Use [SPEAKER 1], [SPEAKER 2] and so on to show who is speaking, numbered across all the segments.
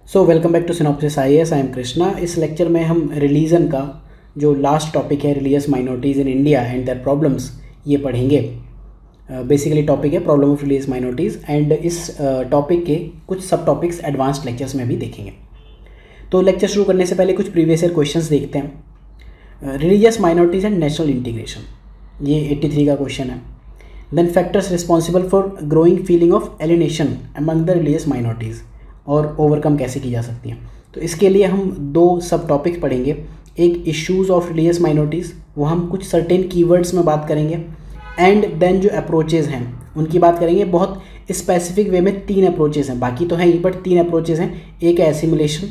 [SPEAKER 1] So welcome back to synopsis IAS। I am Krishna. इस lecture में हम रिलीजन का जो लास्ट टॉपिक है, religious minorities in India and their problems, ये पढ़ेंगे। बेसिकली टॉपिक है problem of religious minorities and इस टॉपिक के कुछ सब टॉपिक्स एडवांस्ड लेक्चर्स में भी देखेंगे। तो लेक्चर शुरू करने से पहले कुछ प्रीवियस ईयर क्वेश्चंस देखते हैं। Religious minorities and national integration, ये 83 का क्वेश्चन है। Then factors responsible for growing feeling of alienation among the religious minorities, और ओवरकम कैसे की जा सकती हैं। तो इसके लिए हम दो सब टॉपिक पढ़ेंगे। एक इश्यूज़ ऑफ रिलीजियस माइनॉरिटीज़, वो हम कुछ सर्टेन कीवर्ड्स में बात करेंगे, एंड देन जो अप्रोचेज़ हैं उनकी बात करेंगे। बहुत स्पेसिफिक वे में 3 अप्रोचेज़ हैं, बाकी तो हैं ही बट 3 अप्रोचेज़ हैं। एक है एसिमुलेशन,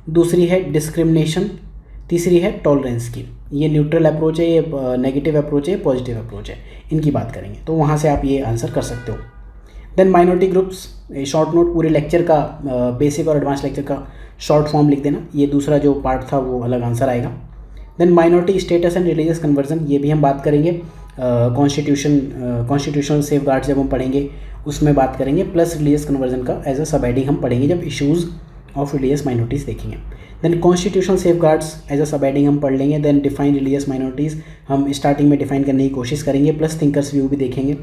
[SPEAKER 1] दूसरी है डिस्क्रिमिनेशन, तीसरी है टॉलरेंस की। ये न्यूट्रल अप्रोच है, ये नेगेटिव अप्रोच है, पॉजिटिव अप्रोच है, इनकी बात करेंगे। तो वहाँ से आप ये आंसर कर सकते हो। Then minority groups, short note पूरे लेक्चर का, बेसिक और एडवांस लेक्चर का शॉर्ट फॉर्म लिख देना। ये दूसरा जो पार्ट था वो अलग आंसर आएगा। Then minority status and religious conversion, ये भी हम बात करेंगे। कॉन्स्टिट्यूशनल सेफ गार्ड जब हम पढ़ेंगे उसमें बात करेंगे, प्लस रिलीजियस कन्वर्जन का एज अ सब हेडिंग हम पढ़ेंगे जब इशूज़ ऑफ रिलीजियस माइनॉरिटीज़ देखेंगे। Then constitutional safeguards as a sub heading हम पढ़ लेंगे। देन डिफाइन रिलीजियस माइनॉरिटीज़ हम स्टार्टिंग में डिफाइन करने की कोशिश करेंगे, प्लस थिंकर्स व्यू भी देखेंगे।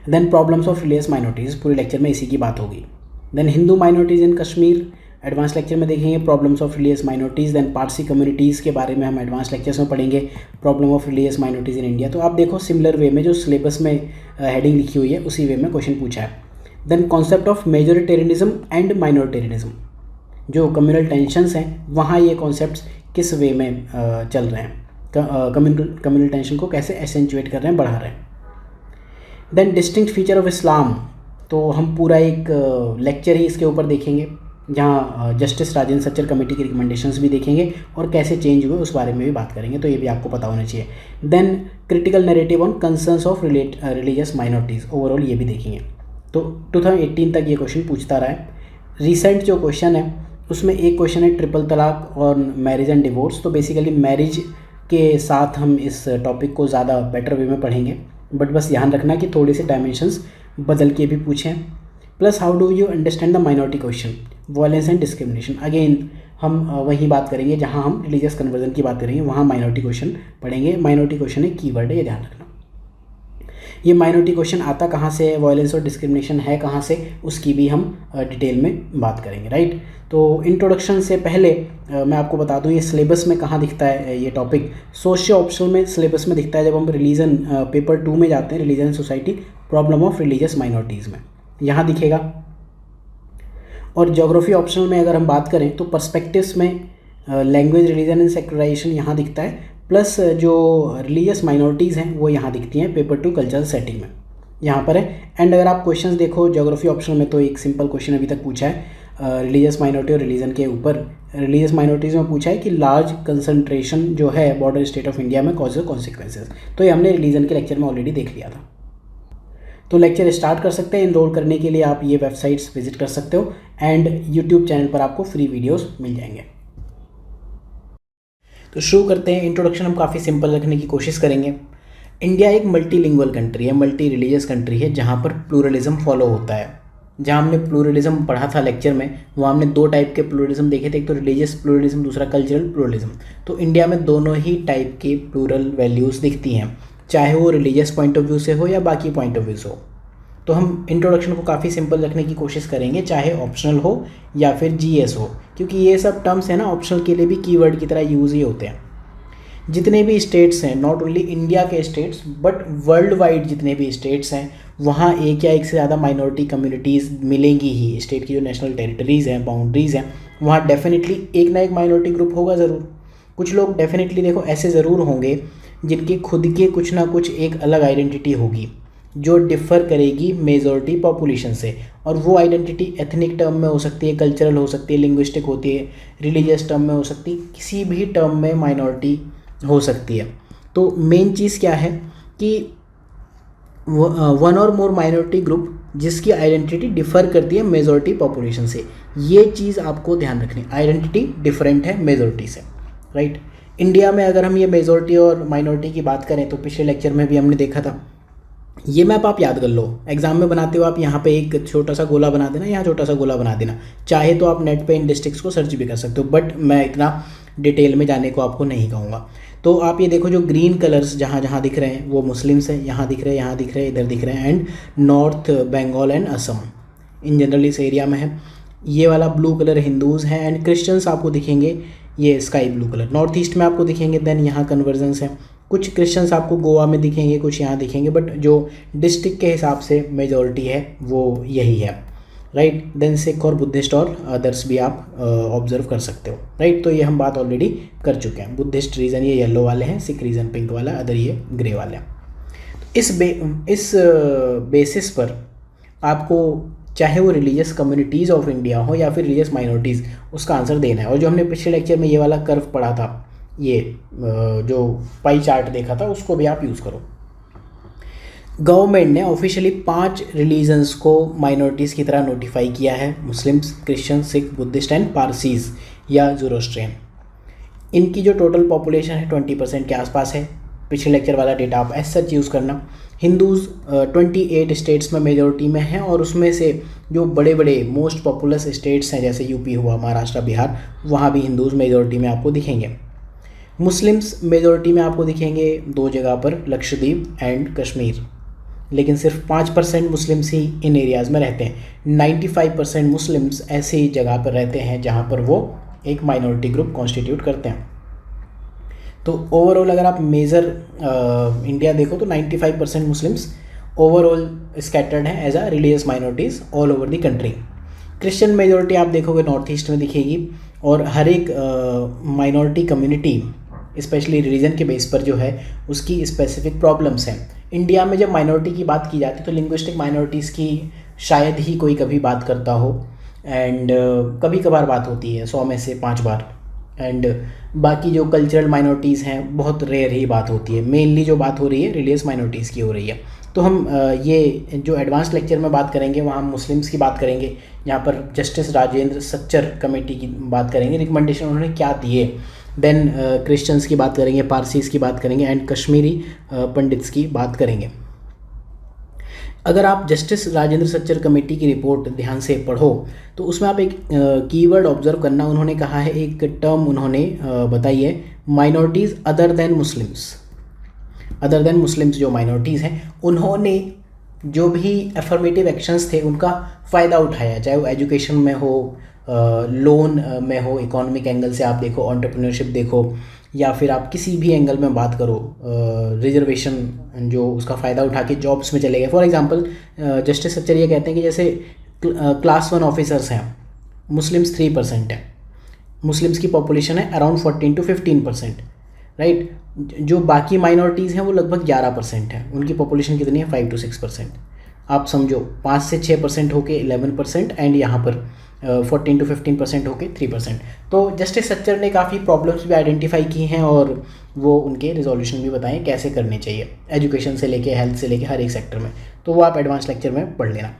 [SPEAKER 1] Then problems of religious minorities, पूरे लेक्चर में इसी की बात होगी। Then Hindu minorities in Kashmir, advance lecture में देखेंगे problems of religious minorities. Then Parsi communities के बारे में हम एडवांस लेक्चर्स में पढ़ेंगे, problem of religious minorities in India. तो आप देखो सिमिलर वे में जो सिलेबस में हेडिंग लिखी हुई है उसी वे में क्वेश्चन पूछा है। Then concept of majoritarianism and minoritarianism, जो कम्युनल टेंशंस हैं वहाँ ये कॉन्सेप्ट्स किस वे में चल रहे हैं, कम्युनल टेंशन को कैसे एसेंचुएट कर रहे हैं, बढ़ा रहे हैं। Then distinct feature of Islam, तो हम पूरा एक लेक्चर ही इसके ऊपर देखेंगे, जहाँ जस्टिस राजेंद्र सच्चर कमेटी की रिकमेंडेशंस भी देखेंगे और कैसे चेंज हुए उस बारे में भी बात करेंगे। तो ये भी आपको पता होना चाहिए। Then critical narrative on concerns of religious minorities, overall ये भी देखेंगे। तो 2018 तक ये क्वेश्चन पूछता रहा है। रिसेंट जो क्वेश्चन है उसमें एक क्वेश्चन है ट्रिपल तलाक और मैरिज एंड डिवोर्स। तो बेसिकली मैरिज के साथ हम इस टॉपिक को ज़्यादा बेटर वे में पढ़ेंगे, बट बस ध्यान रखना कि थोड़े से डायमेंशंस बदल के भी पूछें। Plus how do you understand the minority question, violence and discrimination, again हम वही बात करेंगे जहां हम रिलीजियस कन्वर्जन की बात करेंगे, वहां माइनॉरिटी क्वेश्चन पढ़ेंगे। माइनॉरिटी क्वेश्चन एक कीवर्ड है, ये ध्यान रखना। ये माइनॉरिटी क्वेश्चन आता कहाँ से है, वायलेंस और डिस्क्रिमिनेशन है कहाँ से, उसकी भी हम डिटेल में बात करेंगे, राइट। तो इंट्रोडक्शन से पहले मैं आपको बता दूं ये सिलेबस में कहाँ दिखता है ये टॉपिक। सोशियो ऑप्शनल में सिलेबस में दिखता है जब हम रिलीजन पेपर 2 में जाते हैं, religion and society, problem of religious minorities में यहाँ दिखेगा। और ज्योग्राफी ऑप्शनल में अगर हम बात करें तो पर्सपेक्टिव्स में लैंग्वेज, रिलीजन एंड सेक्युलराइजेशन यहाँ दिखता है, प्लस जो रिलीजियस माइनॉरिटीज़ हैं वो यहाँ दिखती हैं पेपर 2 कल्चरल सेटिंग में, यहाँ पर है। एंड अगर आप क्वेश्चंस देखो ज्योग्राफी ऑप्शनल में, तो एक सिंपल क्वेश्चन अभी तक पूछा है रिलीजियस माइनॉरिटी और रिलीजन के ऊपर। रिलीजियस माइनॉरिटीज़ में पूछा है कि लार्ज कंसंट्रेशन जो है बॉर्डर स्टेट ऑफ इंडिया में कॉजेज कॉन्सिक्वेंसेज, तो ये हमने रिलीजन के लेक्चर में ऑलरेडी देख लिया था। तो लेक्चर स्टार्ट कर सकते हैं। इनरोल करने के लिए आप ये वेबसाइट्स विजिट कर सकते हो एंड यूट्यूब चैनल पर आपको फ्री वीडियोस मिल जाएंगे। तो शुरू करते हैं। इंट्रोडक्शन हम काफ़ी सिंपल रखने की कोशिश करेंगे। इंडिया एक मल्टीलिंगुअल कंट्री है, मल्टी रिलीजियस कंट्री है, जहाँ पर प्लूरलिज्म फॉलो होता है। जहाँ हमने प्लूरलिज्म पढ़ा था लेक्चर में, वहाँ हमने 2 टाइप के प्लूरलिज्म देखे थे, एक तो रिलीजियस प्लूरलिज्म, दूसरा कल्चरल प्लूरलिज्म। तो इंडिया में दोनों ही टाइप की प्लूरल वैल्यूज़ दिखती हैं, चाहे वो रिलीजियस पॉइंट ऑफ व्यू से हो या बाकी पॉइंट ऑफ व्यू से हो। तो हम इंट्रोडक्शन को काफ़ी सिंपल रखने की कोशिश करेंगे, चाहे ऑप्शनल हो या फिर जीएस हो, क्योंकि ये सब टर्म्स हैं ना ऑप्शनल के लिए भी कीवर्ड की तरह यूज़ ही होते हैं। जितने भी स्टेट्स हैं, नॉट ओनली इंडिया के स्टेट्स बट वर्ल्ड वाइड जितने भी स्टेट्स हैं, वहाँ एक या एक से ज़्यादा माइनॉरिटी कम्युनिटीज़ मिलेंगी ही। स्टेट की जो नेशनल टेरिटरीज़ हैं, बाउंड्रीज़ हैं, वहाँ डेफिनेटली एक ना एक माइनॉरिटी ग्रुप होगा ज़रूर। कुछ लोग डेफिनेटली देखो ऐसे ज़रूर होंगे जिनके खुद के कुछ ना कुछ एक अलग आइडेंटिटी होगी जो डिफ़र करेगी मेजॉरिटी पॉपुलेशन से, और वो आइडेंटिटी एथनिक टर्म में हो सकती है, कल्चरल हो सकती है, लिंग्विस्टिक होती है, रिलीजियस टर्म में हो सकती है, किसी भी टर्म में माइनॉरिटी हो सकती है। तो मेन चीज़ क्या है कि वन और मोर माइनॉरिटी ग्रुप जिसकी आइडेंटिटी डिफ़र करती है मेजॉरिटी पॉपुलेशन से, ये चीज़ आपको ध्यान रखनी। आइडेंटिटी डिफरेंट है मेजॉरिटी से, राइट। इंडिया में अगर हम ये मेजॉरिटी और माइनॉरिटी की बात करें तो पिछले लेक्चर में भी हमने देखा था ये मैप आप याद कर लो, एग्जाम में बनाते हो आप, यहाँ पे एक छोटा सा गोला बना देना, यहाँ छोटा सा गोला बना देना। चाहे तो आप नेट पे इन डिस्ट्रिक्ट्स को सर्च भी कर सकते हो, बट मैं इतना डिटेल में जाने को आपको नहीं कहूँगा। तो आप ये देखो, जो ग्रीन कलर्स जहाँ जहाँ दिख रहे हैं वो मुस्लिम्स हैं, यहाँ दिख रहे हैं, यहाँ दिख रहे हैं, इधर दिख रहे हैं, and north Bengal and Assam in general इस एरिया में है। ये वाला ब्लू कलर हिंदूज़ हैं, एंड क्रिश्चियंस आपको दिखेंगे ये sky blue colour north east में आपको दिखेंगे। देन यहाँ कन्वर्जन्स हैं, कुछ क्रिश्चियंस आपको गोवा में दिखेंगे, कुछ यहाँ दिखेंगे, बट जो डिस्ट्रिक्ट के हिसाब से मेजॉरिटी है वो यही है, राइट। देन सिख और बुद्धिस्ट और अदर्स भी आप ऑब्जर्व कर सकते हो, राइट। तो ये हम बात ऑलरेडी कर चुके हैं। बुद्धिस्ट रीजन ये येलो वाले हैं, सिख रीजन पिंक वाला, अदर ये ग्रे वाले हैं। इस बेसिस पर आपको चाहे वो रिलीजियस कम्युनिटीज़ ऑफ इंडिया हो या फिर रिलीजियस माइनॉरिटीज़, उसका आंसर देना है। और जो हमने पिछले लेक्चर में ये वाला कर्व पढ़ा था, ये जो पाई चार्ट देखा था, उसको भी आप यूज़ करो। गवर्नमेंट ने ऑफिशियली 5 रिलीजन्स को माइनॉरिटीज़ की तरह नोटिफाई किया है, Muslims, Christian, Sikh, Buddhist and Parsis या ज़ोरोस्ट्रियन। इनकी जो टोटल पॉपुलेशन है 20% के आसपास है। पिछले लेक्चर वाला डेटा आप एज सच यूज़ करना। हिंदूज़ 28 स्टेट्स में मेजॉरिटी में हैं, और उसमें से जो बड़े बड़े मोस्ट पॉपुलस स्टेट्स हैं जैसे यूपी हुआ, महाराष्ट्र, बिहार, वहाँ भी हिंदूज़ मेजॉरिटी में आपको दिखेंगे। मुस्लिम्स मेजॉरिटी में आपको दिखेंगे 2 जगह पर, लक्षद्वीप एंड कश्मीर, लेकिन सिर्फ 5% मुस्लिम्स ही इन एरियाज़ में रहते हैं। 95% मुस्लिम्स ऐसी जगह पर रहते हैं जहाँ पर वो एक माइनॉरिटी ग्रुप कॉन्स्टिट्यूट करते हैं। तो ओवरऑल अगर आप मेजर इंडिया देखो तो 95% मुस्लिम्स ओवरऑल स्कैटर्ड हैं as a religious minorities all over the country. Christian majority आप देखोगे नॉर्थ ईस्ट में दिखेगी, और हर एक माइनॉरिटी कम्युनिटी स्पेशली रिलीजन के बेस पर जो है उसकी स्पेसिफिक प्रॉब्लम्स हैं। इंडिया में जब माइनॉरिटी की बात की जाती है तो लिंग्विस्टिक माइनॉरिटीज़ की शायद ही कोई कभी बात करता हो, एंड कभी कभार बात होती है, 100 में से 5 बार। एंड बाकी जो कल्चरल माइनॉरिटीज़ हैं बहुत रेयर ही बात होती है। मेनली जो बात हो रही है रिलीजियस माइनॉरिटीज़ की हो रही है। तो हम ये जो एडवांस लेक्चर में बात करेंगे वहाँ हम मुस्लिम्स की बात करेंगे, यहाँ पर जस्टिस राजेंद्र सच्चर कमेटी की बात करेंगे, रिकमेंडेशन उन्होंने क्या दिए। देन क्रिश्चियंस की बात करेंगे, पारसीज़ की बात करेंगे, एंड कश्मीरी पंडित्स की बात करेंगे। अगर आप जस्टिस राजेंद्र सच्चर कमेटी की रिपोर्ट ध्यान से पढ़ो तो उसमें आप एक कीवर्ड ऑब्जर्व करना, उन्होंने कहा है, एक टर्म उन्होंने बताई है, minorities other than Muslims. Other than Muslims जो माइनॉरिटीज़ हैं उन्होंने जो भी एफर्मेटिव एक्शंस थे उनका फ़ायदा उठाया, चाहे वो एजुकेशन में हो, लोन में हो, इकोनॉमिक एंगल से आप देखो, एंटरप्रेन्योरशिप देखो, या फिर आप किसी भी एंगल में बात करो, रिजर्वेशन जो उसका फ़ायदा उठा के जॉब्स में चले गए। फॉर एग्जांपल जस्टिस सच्चर ये कहते हैं कि जैसे क्लास 1 ऑफिसर्स हैं, मुस्लिम्स 3% है, मुस्लिम्स की पॉपुलेशन है अराउंड 14 to 15%, राइट। जो बाकी माइनॉरिटीज़ हैं वो लगभग 11% है, उनकी पॉपुलेशन कितनी है, 5 to 6%। आप समझो 5 से 6% होके 11%, एंड यहाँ पर 14 to 15% होके 3%। तो जस्टिस सच्चर ने काफ़ी प्रॉब्लम्स भी आइडेंटिफाई की हैं और वो उनके रिजोल्यूशन भी बताएं कैसे करने चाहिए, एजुकेशन से लेके हेल्थ से लेके हर एक सेक्टर में। तो वो आप एडवांस लेक्चर में पढ़ लेना,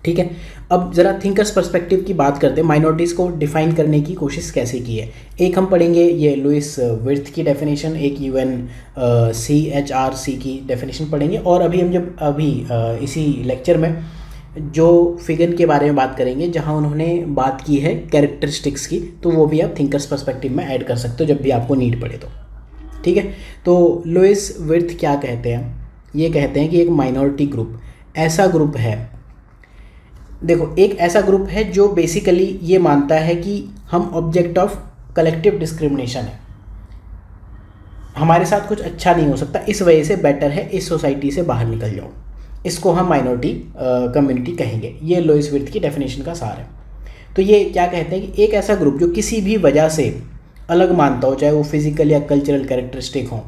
[SPEAKER 1] ठीक है। अब ज़रा थिंकर्स पर्सपेक्टिव की बात करते हैं, माइनॉरिटीज़ को डिफाइन करने की कोशिश कैसे की है। एक हम पढ़ेंगे ये लुइस विर्थ की डेफिनेशन, एक UNCHRC की डेफिनेशन पढ़ेंगे, और अभी हम इसी लेक्चर में जो फिगर के बारे में बात करेंगे जहां उन्होंने बात की है कैरेक्टरिस्टिक्स की, तो वो भी आप थिंकर्स पर्सपेक्टिव में ऐड कर सकते हो जब भी आपको नीड पड़े तो, ठीक है। तो लुइस विर्थ क्या कहते हैं, ये कहते हैं कि एक माइनॉरिटी ग्रुप ऐसा ग्रुप है, देखो एक ऐसा ग्रुप है जो बेसिकली ये मानता है कि हम ऑब्जेक्ट ऑफ कलेक्टिव डिस्क्रिमिनेशन है, हमारे साथ कुछ अच्छा नहीं हो सकता, इस वजह से बेटर है इस सोसाइटी से बाहर निकल जाओ, इसको हम माइनॉरिटी कम्युनिटी कहेंगे। ये लुइस विर्थ की डेफिनेशन का सार है। तो ये क्या कहते हैं कि एक ऐसा ग्रुप जो किसी भी वजह से अलग मानता हो, चाहे वो फिजिकल या कल्चरल कैरेक्टरिस्टिक हो,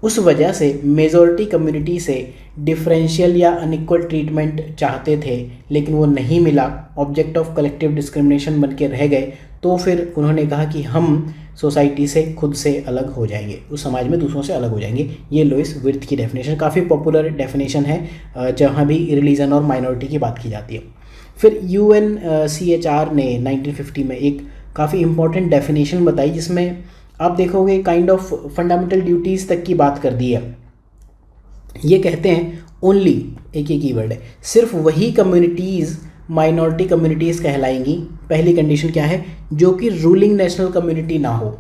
[SPEAKER 1] उस वजह से मेजॉरिटी कम्युनिटी से डिफरेंशियल या अनइक्वल ट्रीटमेंट चाहते थे लेकिन वो नहीं मिला, ऑब्जेक्ट ऑफ कलेक्टिव डिस्क्रिमिनेशन बन के रह गए, तो फिर उन्होंने कहा कि हम सोसाइटी से खुद से अलग हो जाएंगे, उस समाज में दूसरों से अलग हो जाएंगे। ये लुइस विर्थ की डेफिनेशन काफ़ी पॉपुलर डेफिनेशन है जहाँ भी रिलीजन और माइनॉरिटी की बात की जाती है। फिर UNCHR ने 1950 में एक काफ़ी इंपॉर्टेंट डेफिनेशन बताई जिसमें आप देखोगे काइंड ऑफ फंडामेंटल ड्यूटीज़ तक की बात कर दी है। ये कहते हैं ओनली, एक ही कीवर्ड है, सिर्फ वही कम्युनिटीज़ माइनॉरिटी कम्युनिटीज़ कहलाएंगी। पहली कंडीशन क्या है, जो कि रूलिंग नेशनल कम्युनिटी ना हो,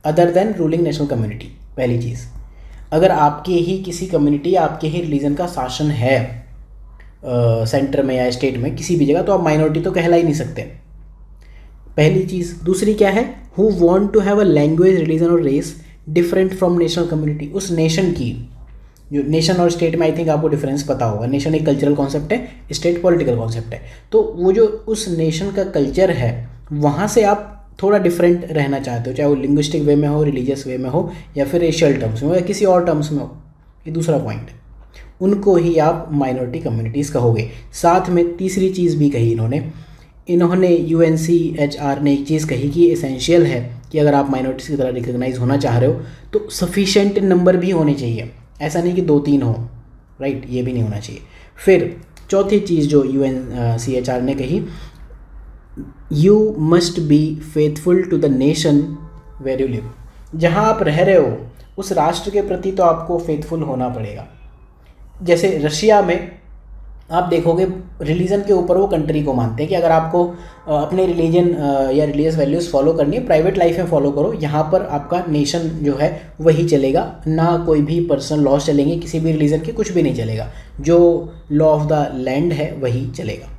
[SPEAKER 1] other than ruling national community. पहली चीज़, अगर आपके ही किसी कम्युनिटी, आपके ही रिलीजन का शासन है सेंटर में या स्टेट में किसी भी जगह, तो आप माइनॉरिटी तो कहला ही नहीं सकते, पहली चीज़। दूसरी क्या है, who want to have a language, religion और race different from national community. उस नेशन की, जो नेशन और स्टेट में आई थिंक आपको डिफरेंस पता होगा, नेशन एक कल्चरल कॉन्सेप्ट है, स्टेट पॉलिटिकल कॉन्सेप्ट है। तो वो जो उस नेशन का कल्चर है वहाँ से आप थोड़ा डिफरेंट रहना चाहते हो, चाहे वो लिंग्विस्टिक वे में हो, रिलीजियस वे में हो, या फिर रेशियल टर्म्स में हो, या किसी और टर्म्स में हो, ये दूसरा पॉइंट है, उनको ही आप माइनॉरिटी कम्युनिटीज़ कहोगे। साथ में तीसरी चीज़ भी कही इन्होंने UNCHR ने एक चीज़ कही कि एसेंशियल है कि अगर आप माइनॉरिटीज़ की तरह रिकग्नाइज होना चाह रहे हो तो सफिशेंट नंबर भी होने चाहिए, ऐसा नहीं कि 2-3 हो, राइट, ये भी नहीं होना चाहिए। फिर चौथी चीज़ जो UNCHR ने कही, you must be faithful to the nation where you live. जहाँ आप रह रहे हो उस राष्ट्र के प्रति तो आपको फेथफुल होना पड़ेगा। जैसे रशिया में आप देखोगे रिलीजन के ऊपर वो कंट्री को मानते हैं कि अगर आपको अपने रिलीजन या रिलीजियस वैल्यूज़ फॉलो करनी है, प्राइवेट लाइफ में फॉलो करो, यहाँ पर आपका नेशन जो है वही चलेगा, ना कोई भी पर्सनल लॉज चलेंगे, किसी भी रिलीजन के कुछ भी नहीं चलेगा, जो लॉ ऑफ द लैंड है वही चलेगा।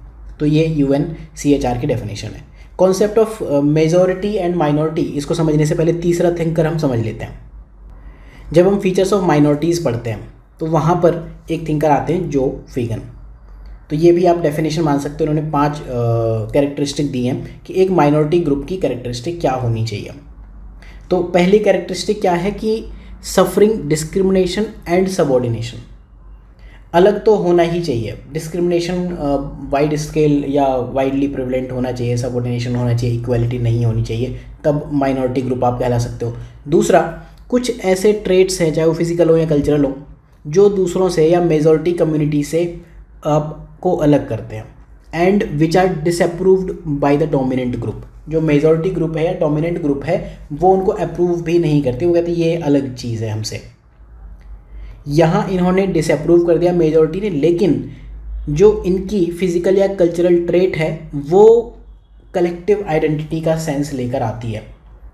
[SPEAKER 1] तो ये UNCHR की डेफिनेशन है। Concept of majority and minority, इसको समझने से पहले तीसरा थिंकर हम समझ लेते हैं। जब हम फीचर्स ऑफ माइनॉरिटीज़ पढ़ते हैं तो वहाँ पर एक थिंकर आते हैं जो वीगन। तो ये भी आप डेफिनेशन मान सकते हो, उन्होंने 5 कैरेक्टरिस्टिक दी हैं कि एक माइनॉरिटी ग्रुप की कैरेक्टरिस्टिक क्या होनी चाहिए। तो पहली कैरेक्टरिस्टिक क्या है कि सफरिंग डिस्क्रिमिनेशन एंड सबऑर्डिनेशन, अलग तो होना ही चाहिए, डिस्क्रिमिनेशन वाइड स्केल या वाइडली प्रिवलेंट होना चाहिए, सबऑर्डिनेशन होना चाहिए, इक्वालिटी नहीं होनी चाहिए, तब माइनॉरिटी ग्रुप आप कहला सकते हो। दूसरा, कुछ ऐसे ट्रेट्स हैं, चाहे वो फिजिकल हो या कल्चरल हो, जो दूसरों से या मेजॉरिटी कम्युनिटी से आपको अलग करते हैं, and which are disapproved by the dominant group. जो मेजॉरिटी ग्रुप है या डोमिनेंट ग्रुप है वो उनको अप्रूव भी नहीं करती, वो कहते हैं ये अलग चीज़ है हमसे। यहाँ इन्होंने डिसअप्रूव कर दिया मेजॉरिटी ने, लेकिन जो इनकी फिजिकल या कल्चरल ट्रेट है वो कलेक्टिव आइडेंटिटी का सेंस लेकर आती है,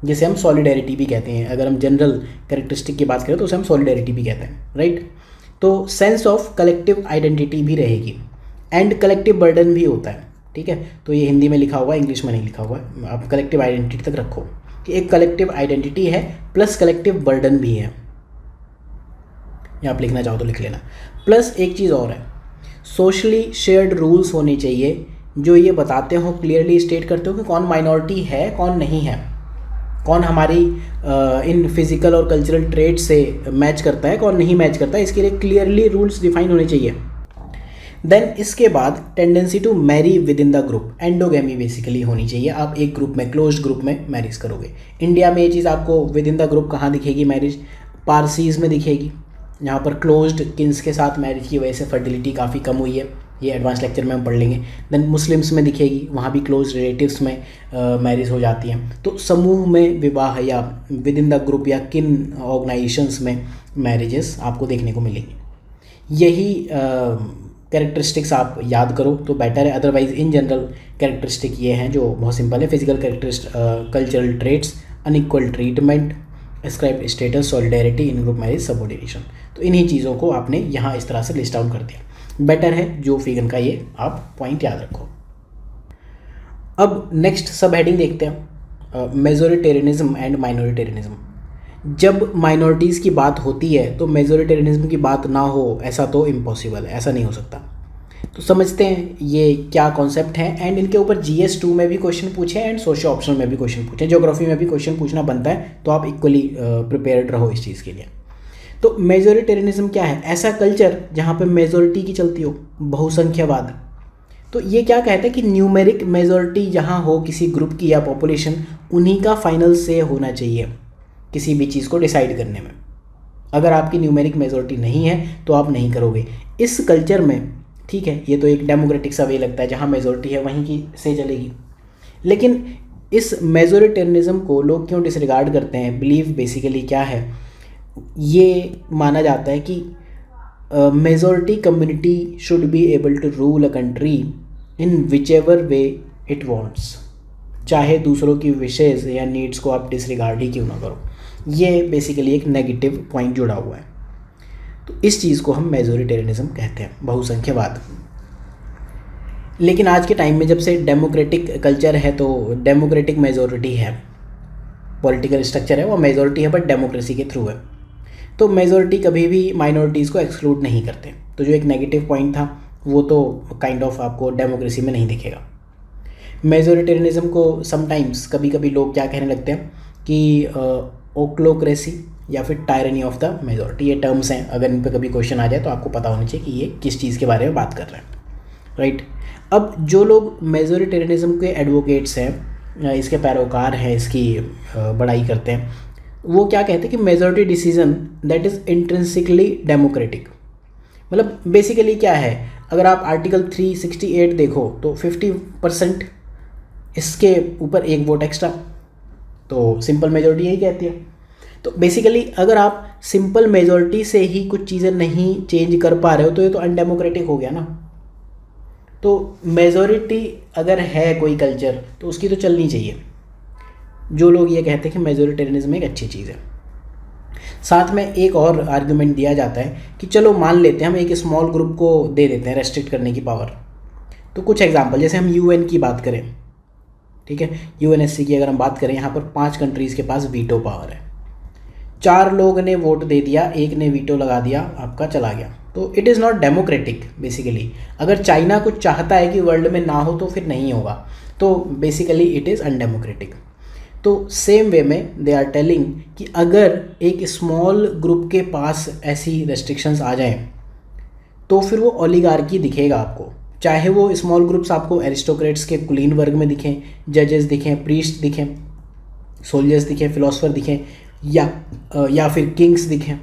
[SPEAKER 1] जिसे हम सॉलिडेरिटी भी कहते हैं। अगर हम जनरल कैरेक्टरिस्टिक की बात करें तो उसे हम सॉलिडेरिटी भी कहते हैं, राइट। तो सेंस ऑफ कलेक्टिव आइडेंटिटी भी रहेगी, एंड कलेक्टिव बर्डन भी होता है, ठीक है। तो ये हिंदी में लिखा हुआ है, इंग्लिश में नहीं लिखा हुआ है, आप कलेक्टिव आइडेंटिटी तक रखो कि एक कलेक्टिव आइडेंटिटी है प्लस कलेक्टिव बर्डन भी है, या आप लिखना चाहो तो लिख लेना। प्लस एक चीज़ और है, सोशली शेयर्ड रूल्स होने चाहिए जो ये बताते हो, क्लियरली स्टेट करते हो कि कौन माइनॉरिटी है कौन नहीं है, कौन हमारी इन फिजिकल और कल्चरल ट्रेड से मैच करता है कौन नहीं मैच करता है, इसके लिए क्लियरली रूल्स डिफाइन होने चाहिए। देन इसके बाद tendency to marry within the group, endogamy basically होनी चाहिए, आप एक ग्रुप में, क्लोज्ड ग्रुप में मैरिज करोगे। इंडिया में ये चीज़ आपको विद इन द ग्रुप कहाँ दिखेगी मैरिज, पारसीज़ में दिखेगी, यहाँ पर क्लोज्ड किन्स के साथ मैरिज की वजह से फर्टिलिटी काफ़ी कम हुई है, ये एडवांस लेक्चर में हम पढ़ लेंगे। देन मुस्लिम्स में दिखेगी, वहाँ भी क्लोज रिलेटिव्स में मैरिज हो जाती हैं। तो समूह में विवाह या विद इन द ग्रुप या किन ऑर्गेनाइजेशंस में मैरिजेस आपको देखने को मिलेंगी। यही कैरेक्टरिस्टिक्स आप याद करो तो बेटर है, अदरवाइज इन जनरल कैरेक्टरिस्टिक ये हैं जो बहुत सिंपल है, physical characteristic, cultural traits, unequal treatment, ascribed status, solidarity, in group marriage, subordination. तो इन्हीं चीज़ों को आपने यहाँ इस तरह से लिस्ट आउट कर दिया, बेटर है जो फिगन का ये आप पॉइंट याद रखो। अब नेक्स्ट सब हेडिंग देखते हैं, मेजोरिटेरियनिज्म एंड माइनॉरिटेरियनिज्म। जब माइनॉरिटीज़ की बात होती है तो मेजोरिटेरियनिज्म की बात ना हो ऐसा तो इम्पॉसिबल है, ऐसा नहीं हो सकता। तो समझते हैं ये क्या कॉन्सेप्ट है, एंड इनके ऊपर GS2 में भी क्वेश्चन पूछे एंड सोशियो ऑप्शनल में भी क्वेश्चन पूछे, ज्योग्राफी में भी क्वेश्चन पूछना बनता है, तो आप इक्वली प्रिपेयर्ड रहो इस चीज़ के लिए। तो मेजोरिटेरियनिज्म क्या है, ऐसा कल्चर जहाँ पे मेजोरिटी की चलती हो, बहुसंख्यवाद। तो ये क्या कहता है कि न्यूमेरिक मेजोरिटी जहाँ हो किसी ग्रुप की या पॉपुलेशन, उन्हीं का फाइनल से होना चाहिए किसी भी चीज़ को डिसाइड करने में। अगर आपकी न्यूमेरिक मेजोरिटी नहीं है तो आप नहीं करोगे इस कल्चर में, ठीक है। ये तो एक डेमोक्रेटिक सा वे लगता है, जहाँ मेजोरिटी है वहीं की से चलेगी। लेकिन इस मेजोरिटेरियनिज्म को लोग क्यों डिसरिगार्ड करते हैं, बिलीव बेसिकली क्या है, ये माना जाता है कि majority community should be able to rule a country in which ever way it wants, चाहे दूसरों की विशेज़ या नीड्स को आप डिसरिगार्ड ही क्यों ना करो। ये बेसिकली एक नेगेटिव पॉइंट जुड़ा हुआ है। तो इस चीज़ को हम मेजोरिटेरियनिज्म कहते हैं, बहुसंख्यवाद। लेकिन आज के टाइम में जब से डेमोक्रेटिक कल्चर है तो डेमोक्रेटिक मेजोरिटी है, पॉलिटिकल स्ट्रक्चर है वो मेजोरिटी है बट डेमोक्रेसी के थ्रू है, तो मेजोरिटी कभी भी माइनॉरिटीज़ को एक्सक्लूड नहीं करते। तो जो एक नेगेटिव पॉइंट था वो तो काइंड ऑफ आपको डेमोक्रेसी में नहीं दिखेगा। मेजोरिटेरियनिज्म को समटाइम्स कभी कभी लोग क्या कहने लगते हैं कि ओक्लोक्रेसी या फिर टायरनी ऑफ द मेजोरिटी, ये टर्म्स हैं, अगर इन पर कभी क्वेश्चन आ जाए तो आपको पता होना चाहिए कि ये किस चीज़ के बारे में बात कर रहे हैं, राइट। अब जो लोग मेजोरिटेरियनिज्म के एडवोकेट्स हैं, इसके पैरोकार हैं, इसकी बड़ाई करते हैं, वो क्या कहते हैं कि majority decision that is intrinsically democratic. मतलब बेसिकली क्या है, अगर आप आर्टिकल 368 देखो तो 50% इसके ऊपर एक वोट एक्स्ट्रा, तो सिंपल मेजोरिटी यही कहती है। तो बेसिकली अगर आप सिंपल मेजोरिटी से ही कुछ चीज़ें नहीं चेंज कर पा रहे हो तो ये तो अनडेमोक्रेटिक हो गया ना। तो मेजोरिटी अगर है कोई कल्चर तो उसकी तो चलनी चाहिए। जो लोग ये कहते हैं कि मेजोरिटेरियनिज्म एक अच्छी चीज़ है। साथ में एक और आर्गुमेंट दिया जाता है कि चलो मान लेते हैं हम एक स्मॉल ग्रुप को दे देते हैं रेस्ट्रिक्ट करने की पावर। तो कुछ एग्जांपल, जैसे हम यूएन की बात करें, ठीक है, यूएनएससी की अगर हम बात करें, यहाँ पर 5 कंट्रीज़ के पास वीटो पावर है। 4 लोग ने वोट दे दिया, एक ने वीटो लगा दिया, आपका चला गया। तो it is not democratic basically. अगर चाइना कुछ चाहता है कि वर्ल्ड में ना हो तो फिर नहीं होगा, तो बेसिकली इट इज़ अनडेमोक्रेटिक। तो सेम वे में दे आर टेलिंग कि अगर एक स्मॉल ग्रुप के पास ऐसी रेस्ट्रिक्शंस आ जाएं तो फिर वो ओलिगार्की दिखेगा आपको, चाहे वो स्मॉल ग्रुप्स आपको एरिस्टोक्रेट्स के कुलीन वर्ग में दिखें, जजेस दिखें, प्रीस्ट दिखें, सोल्जर्स दिखें, फिलोसफर दिखें, या फिर किंग्स दिखें,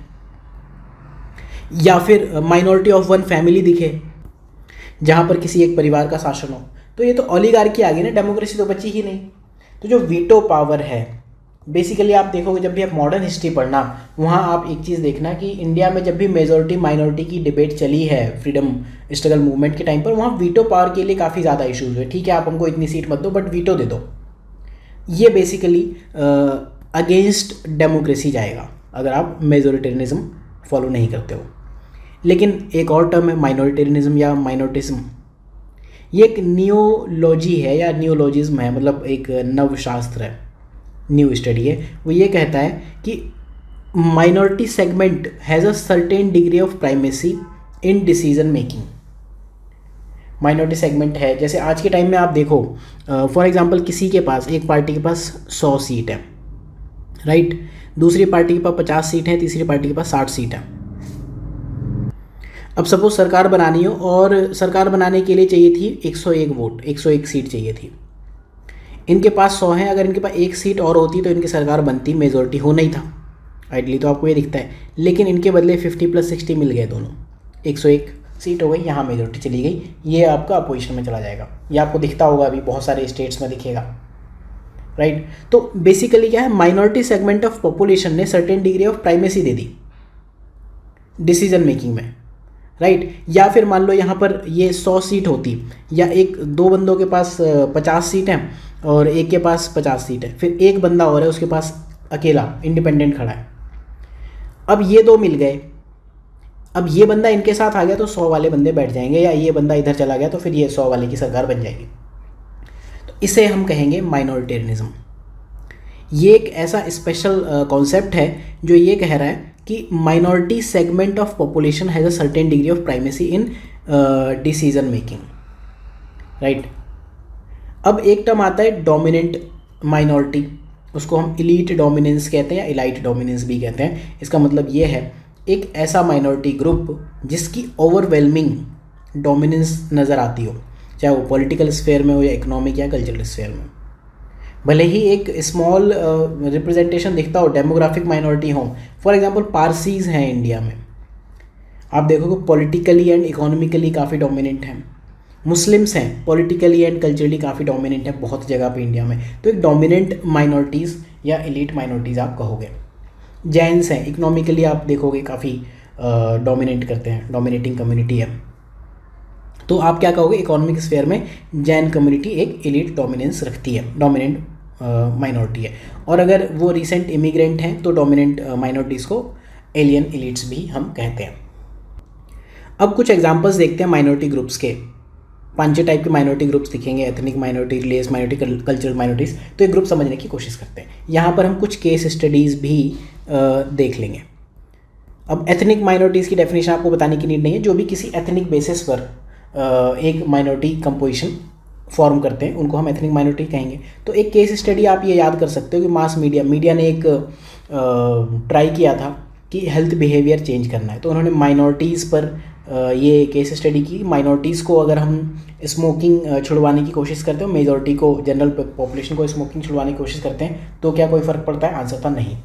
[SPEAKER 1] या फिर माइनॉरिटी ऑफ वन फैमिली दिखे जहाँ पर किसी एक परिवार का शासन हो। तो ये तो ओलिगार्की आ गई ना, डेमोक्रेसी तो बची ही नहीं। तो जो वीटो पावर है, बेसिकली आप देखोगे जब भी आप मॉडर्न हिस्ट्री पढ़ना, वहाँ आप एक चीज़ देखना कि इंडिया में जब भी मेजॉरिटी माइनॉरिटी की डिबेट चली है फ्रीडम स्ट्रगल मूवमेंट के टाइम पर, वहाँ वीटो पावर के लिए काफ़ी ज़्यादा इश्यूज हुए। ठीक है, आप हमको इतनी सीट मत दो बट वीटो दे दो। ये बेसिकली अगेंस्ट डेमोक्रेसी जाएगा अगर आप मेजोरिटेरियनिज्म फॉलो नहीं करते हो। लेकिन एक और टर्म है माइनॉरिटेरियनिज्म या माइनॉरिटिज्म। ये एक नियोलॉजी है या नियोलॉजिज्म है, मतलब एक नवशास्त्र है, न्यू स्टडी है। वो ये कहता है कि minority segment has a certain degree of primacy in decision making. Minority segment है, जैसे आज के टाइम में आप देखो फॉर एग्जांपल किसी के पास, एक पार्टी के पास 100 सीट है, राइट, दूसरी पार्टी के पास 50 सीट है, तीसरी पार्टी के पास 60 सीट है। अब सपोज सरकार बनानी हो और सरकार बनाने के लिए चाहिए थी 101 वोट, 101 सीट चाहिए थी। इनके पास 100 है, अगर इनके पास एक सीट और होती तो इनकी सरकार बनती, मेजोरिटी होना ही था आइडली, तो आपको ये दिखता है। लेकिन इनके बदले 50 + 60 मिल गए दोनों, 101 सीट हो गई, यहाँ मेजोरिटी चली गई, ये आपका अपोजिशन में चला जाएगा। ये आपको दिखता होगा, अभी बहुत सारे स्टेट्स में दिखेगा, राइट। तो बेसिकली क्या है, माइनॉरिटी सेगमेंट ऑफ पॉपुलेशन ने certain degree of primacy they the decision making में, राइट। या फिर मान लो यहाँ पर ये 100 सीट होती, या दो बंदों के पास 50 सीट हैं और एक के पास 50 सीट है, फिर एक बंदा और है उसके पास अकेला इंडिपेंडेंट खड़ा है। अब ये 2 मिल गए, अब ये बंदा इनके साथ आ गया तो 100 वाले बंदे बैठ जाएंगे, या ये बंदा इधर चला गया तो फिर ये 100 वाले की सरकार बन जाएगी। तो इसे हम कहेंगे माइनॉरिटेरियनिज्म। ये एक ऐसा स्पेशल कॉन्सेप्ट है जो ये कह रहा है कि minority segment of population has a certain degree of primacy in decision making, right. अब एक टर्म आता है डोमिनेंट माइनॉरिटी, उसको हम इलीट डोमिनेंस कहते हैं या इलाइट डोमिनेंस भी कहते हैं। इसका मतलब ये है एक ऐसा माइनॉरिटी ग्रुप जिसकी ओवरवेलमिंग डोमिनेंस नज़र आती हो, चाहे वो पॉलिटिकल स्फेयर में हो या इकोनॉमिक या कल्चरल स्फेयर में। भले ही एक स्मॉल रिप्रेजेंटेशन दिखता हो, डेमोग्राफिक माइनॉरिटी हो, फॉर एग्जांपल पारसीज़ हैं इंडिया में, आप देखोगे पॉलिटिकली एंड इकोनॉमिकली काफ़ी डोमिनेंट हैं। मुस्लिम्स हैं, पॉलिटिकली एंड कल्चरली काफ़ी डोमिनेंट है बहुत जगह पे इंडिया में, तो एक डोमिनेंट माइनॉरिटीज़ या एलीट माइनॉरिटीज़ आप कहोगे। जैन्स हैं, इकोनॉमिकली आप देखोगे काफ़ी डोमिनेट करते हैं, डोमिनेटिंग कम्युनिटी है, तो आप क्या कहोगे, इकोनॉमिक स्फेयर में जैन कम्युनिटी एक एलिट डोमिनेंस रखती है, डोमिनेंट माइनॉरिटी है। और अगर वो रिसेंट इमिग्रेंट हैं तो डोमिनेंट माइनॉरिटीज़ को एलियन एलिट्स भी हम कहते हैं। अब कुछ एग्जांपल्स देखते हैं माइनॉरिटी ग्रुप्स के। 5 टाइप के माइनॉरिटी ग्रुप्स दिखेंगे, ethnic minority, religious minority, cultural minorities. तो ये ग्रुप समझने की कोशिश करते हैं। यहाँ पर हम कुछ केस स्टडीज़ भी देख लेंगे। अब एथनिक माइनॉरिटीज़ की डेफिनेशन आपको बताने की नीड नहीं है, जो भी किसी एथनिक बेसिस पर एक माइनॉरिटी कंपोजिशन फॉर्म करते हैं उनको हम एथनिक माइनॉरिटी कहेंगे। तो एक केस स्टडी आप ये याद कर सकते हो कि मास मीडिया ने एक ट्राई किया था कि हेल्थ बिहेवियर चेंज करना है, तो उन्होंने माइनॉरिटीज़ पर ये केस स्टडी की। माइनॉरिटीज़ को अगर हम स्मोकिंग छुड़वाने की कोशिश करते हैं, मेजॉरिटी को, जनरल पॉपुलेशन को स्मोकिंग छुड़वाने की कोशिश करते हैं, तो क्या कोई फ़र्क पड़ता है? आंसर था नहीं।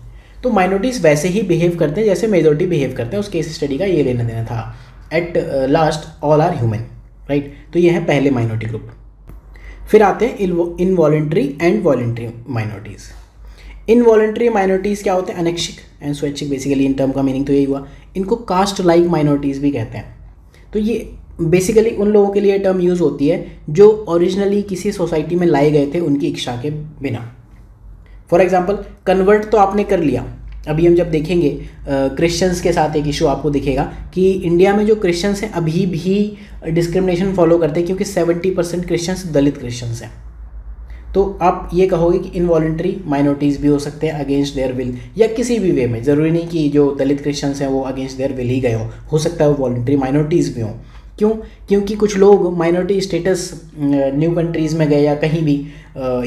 [SPEAKER 1] तो माइनॉरिटीज़ वैसे ही बिहेव करते हैं जैसे मेजॉरिटी बिहेव करते हैं। उस केस स्टडी का ये लेना देना था। At last all are human, right. तो ये है पहले माइनॉरिटी ग्रुप। फिर आते हैं involuntary and voluntary minorities. Involuntary minorities क्या होते हैं? अनैच्छिक एंड स्वैच्छिक, बेसिकली इन टर्म का मीनिंग तो यही हुआ। इनको कास्ट लाइक माइनॉरिटीज़ भी कहते हैं। तो ये बेसिकली उन लोगों के लिए टर्म यूज़ होती है जो ओरिजिनली किसी सोसाइटी में लाए गए थे उनकी इच्छा के बिना। फॉर एग्जाम्पल, कन्वर्ट तो आपने कर लिया। अभी हम जब देखेंगे क्रिश्चियंस के साथ एक इशू आपको दिखेगा कि इंडिया में जो क्रिश्चियंस हैं अभी भी डिस्क्रिमिनेशन फॉलो करते हैं, क्योंकि 70% क्रिश्चियंस दलित क्रिश्चियंस हैं। तो आप ये कहोगे कि इनवॉलेंट्री माइनॉरिटीज़ भी हो सकते हैं अगेंस्ट देयर विल, या किसी भी वे में। ज़रूरी नहीं कि जो दलित क्रिश्चियंस हैं वो अगेंस्ट देयर विल ही गए हो सकता है वो वॉलेंट्री माइनॉरिटीज़ भी हों। क्यों? क्योंकि कुछ लोग माइनॉरिटी स्टेटस न्यू कंट्रीज़ में गए या कहीं भी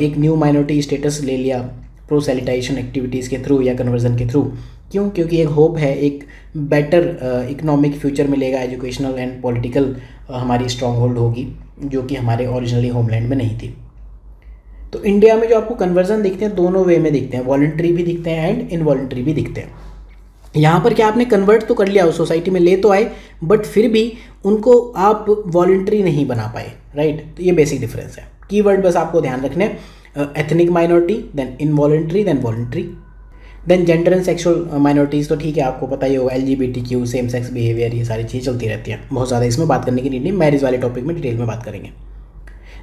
[SPEAKER 1] एक न्यू माइनॉरिटी स्टेटस ले लिया प्रोसेलिटाइजेशन एक्टिविटीज़ के थ्रू या कन्वर्जन के थ्रू। क्यों? क्योंकि एक होप है, एक बेटर इकोनॉमिक फ्यूचर मिलेगा, एजुकेशनल एंड पॉलिटिकल हमारी स्ट्रॉन्ग होल्ड होगी, जो कि हमारे ओरिजिनली होमलैंड में नहीं थी। तो इंडिया में जो आपको कन्वर्जन दिखते हैं दोनों वे में दिखते हैं, वॉलंटरी भी दिखते हैं एंड इनवॉलंटरी भी दिखते हैं। यहाँ पर क्या आपने कन्वर्ट तो कर लिया, उस सोसाइटी में ले तो आए, बट फिर भी उनको आप वॉलंटरी नहीं बना पाए, राइट। तो ये बेसिक डिफरेंस है। कीवर्ड बस आपको ध्यान रखने, ethnic minority, then involuntary, then voluntary, then gender and sexual minorities तो ठीक है, आपको पता ही होगा, LGBTQ, सेम सेक्स बिहेवियर, ये सारी चीज़ें चलती रहती हैं। बहुत ज़्यादा इसमें बात करने की नीड नहीं, मैरिज वाले टॉपिक में डिटेल में बात करेंगे।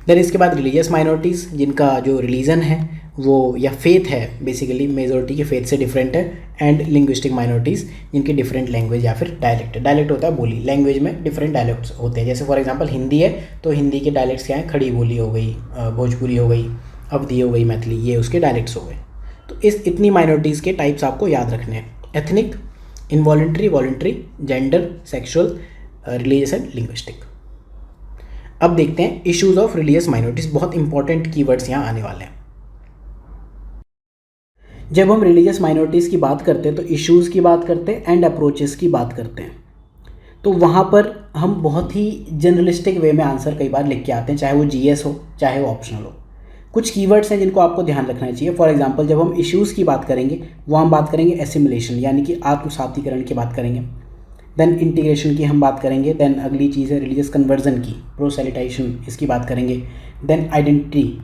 [SPEAKER 1] देन इसके बाद रिलीजियस माइनॉरिटीज़, जिनका जो रिलीजन है वो या फेथ है बेसिकली मेजॉरिटी के फेथ से डिफरेंट है, एंड लिंग्विस्टिक माइनॉरिटीज़ जिनकी डिफरेंट लैंग्वेज या फिर डायलेक्ट। डायलेक्ट होता है बोली, लैंग्वेज में डिफरेंट डायलेक्ट्स होते हैं। जैसे फॉर एग्जांपल हिंदी है तो हिंदी के डायलेक्ट्स क्या हैं? खड़ी बोली हो गई, भोजपुरी हो गई, अवधी हो गई, मैथिली, ये उसके डायलेक्ट्स हो गए। तो इतनी माइनॉरिटीज़ के टाइप्स आपको याद रखने हैं: ethnic, involuntary, voluntary, gender, sexual, religious and linguistic. अब देखते हैं इश्यूज ऑफ रिलीजियस माइनॉरिटीज़। बहुत इंपॉर्टेंट कीवर्ड्स यहाँ आने वाले हैं। जब हम रिलीजियस माइनॉरिटीज़ की बात करते हैं तो इश्यूज़ की बात करते हैं एंड अप्रोचेस की बात करते हैं। तो वहाँ पर हम बहुत ही जनरलिस्टिक वे में आंसर कई बार लिख के आते हैं, चाहे वो GS हो चाहे वो ऑप्शनल हो। कुछ कीवर्ड्स हैं जिनको आपको ध्यान रखना चाहिए। फॉर एग्जांपल, जब हम इश्यूज़ की बात करेंगे वो हम बात करेंगे एसिमिलेशन यानी कि आत्मसातीकरण की बात करेंगे। देन इंटीग्रेशन की हम बात करेंगे। देन अगली चीज़ है रिलीजियस कन्वर्जन की, प्रोसेलिटाइजेशन, इसकी बात करेंगे। देन आइडेंटिटी,